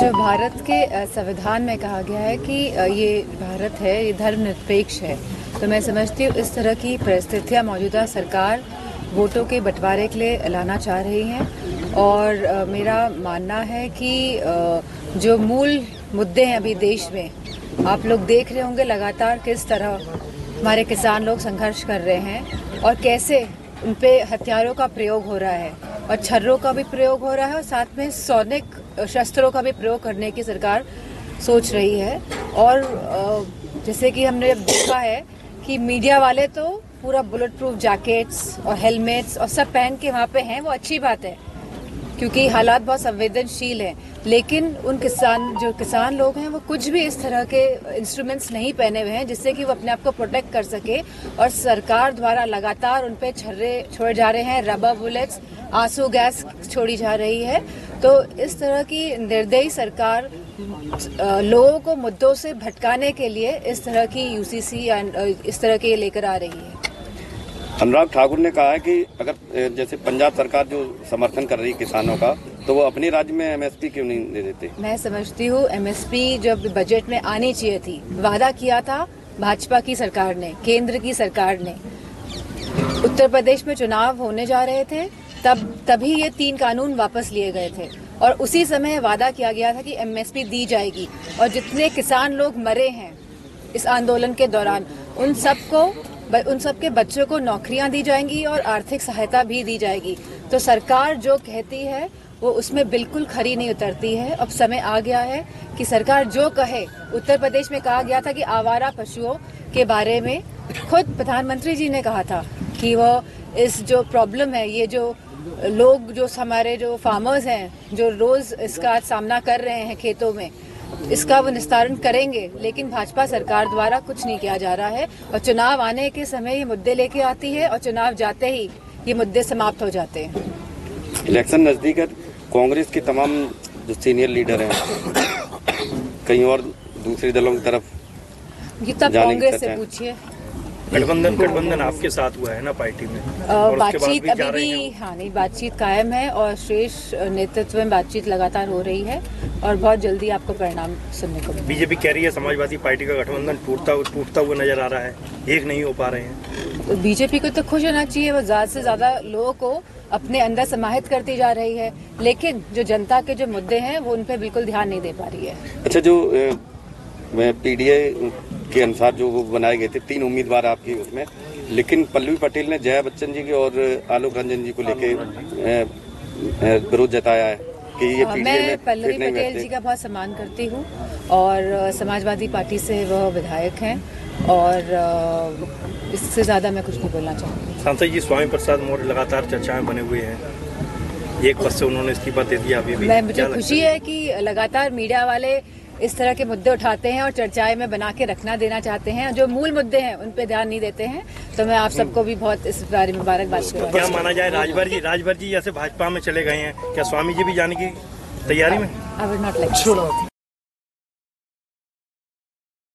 जो भारत के संविधान में कहा गया है कि ये भारत है, ये धर्मनिरपेक्ष है, तो मैं समझती हूँ इस तरह की परिस्थितियाँ मौजूदा सरकार वोटों के बंटवारे के लिए लाना चाह रही हैं। और मेरा मानना है कि जो मूल मुद्दे हैं अभी देश में, आप लोग देख रहे होंगे लगातार किस तरह हमारे किसान लोग संघर्ष कर रहे हैं और कैसे उन पे हथियारों का प्रयोग हो रहा है और छर्रों का भी प्रयोग हो रहा है और साथ में सैनिक शस्त्रों का भी प्रयोग करने की सरकार सोच रही है। और जैसे कि हमने जब देखा है कि मीडिया वाले तो पूरा बुलेट प्रूफ जैकेट्स और हेलमेट्स और सब पहन के वहाँ पे हैं, वो अच्छी बात है क्योंकि हालात बहुत संवेदनशील हैं, लेकिन उन किसान लोग हैं वो कुछ भी इस तरह के इंस्ट्रूमेंट्स नहीं पहने हुए हैं जिससे कि वो अपने आप को प्रोटेक्ट कर सके। और सरकार द्वारा लगातार उन पे छर्रे छोड़े जा रहे हैं, रबर बुलेट्स, आंसू गैस छोड़ी जा रही है। तो इस तरह की निर्दयी सरकार लोगों को मुद्दों से भटकाने के लिए इस तरह की यूसीसी इस तरह के लेकर आ रही है। अनुराग ठाकुर ने कहा है कि अगर जैसे पंजाब सरकार जो समर्थन कर रही है किसानों का, तो वो अपने राज्य में एमएसपी क्यों नहीं दे देते? मैं समझती हूँ एमएसपी जब बजट में आनी चाहिए थी, वादा किया था भाजपा की सरकार ने, केंद्र की सरकार ने। उत्तर प्रदेश में चुनाव होने जा रहे थे, तभी ये 3 कानून वापस लिए गए थे और उसी समय वादा किया गया था कि एमएसपी दी जाएगी और जितने किसान लोग मरे हैं इस आंदोलन के दौरान उन सबके बच्चों को नौकरियां दी जाएंगी और आर्थिक सहायता भी दी जाएगी। तो सरकार जो कहती है वो उसमें बिल्कुल खरी नहीं उतरती है। अब समय आ गया है कि सरकार जो कहे, उत्तर प्रदेश में कहा गया था कि आवारा पशुओं के बारे में खुद प्रधानमंत्री जी ने कहा था कि वो इस जो प्रॉब्लम है, ये जो लोग जो हमारे जो फार्मर्स हैं जो रोज इसका सामना कर रहे हैं खेतों में, इसका वो निस्तारण करेंगे, लेकिन भाजपा सरकार द्वारा कुछ नहीं किया जा रहा है। और चुनाव आने के समय ये मुद्दे लेके आती है और चुनाव जाते ही ये मुद्दे समाप्त हो जाते हैं। इलेक्शन नजदीक है, कांग्रेस के तमाम जो सीनियर लीडर हैं कहीं और दूसरे दलों की तरफ, ये तब कांग्रेस से पूछिए। गठबंधन आपके साथ हुआ है ना पार्टी में? बातचीत अभी भी नहीं, बातचीत कायम है और श्रेष्ठ नेतृत्व में बातचीत लगातार हो रही है और बहुत जल्दी आपको परिणाम सुनने को मिलेगा। बीजेपी कह रही है समाजवादी पार्टी का गठबंधन टूटता हुआ नजर आ रहा है, एक नहीं हो पा रहे हैं। तो बीजेपी को तो खुश होना चाहिए, वो ज्यादा से ज्यादा लोगों को अपने अंदर समाहित करती जा रही है, लेकिन जो जनता के जो मुद्दे हैं वो उन पर बिल्कुल ध्यान नहीं दे पा रही है। अच्छा, जो पीडीए के अनुसार जो वो बनाए गए थे 3 उम्मीदवार आपकी उसमें, लेकिन पल्लवी पटेल ने जया बच्चन जी के और आलोक रंजन जी को लेके विरोध जताया है कि ये पीडीए मैं पल्लवी पटेल जी का बहुत सम्मान करती हूँ और समाजवादी पार्टी से वह विधायक हैं और इससे ज्यादा मैं कुछ नहीं बोलना चाहूँगी। सांसद जी स्वामी प्रसाद मौर्य लगातार चर्चाएं बने हुए हैं, एक पद से उन्होंने इस्तीफा दे दिया। अभी भी मुझे खुशी है कि लगातार मीडिया वाले इस तरह के मुद्दे उठाते हैं और चर्चाएं में बना के रखना देना चाहते हैं, जो मूल मुद्दे हैं उन पे ध्यान नहीं देते हैं। तो मैं आप सबको भी बहुत इस बारे में मुबारकबाद करूँगा। क्या माना जाए, राजभर जी जैसे भाजपा में चले गए हैं, क्या स्वामी जी भी जाने की तैयारी में? I would not like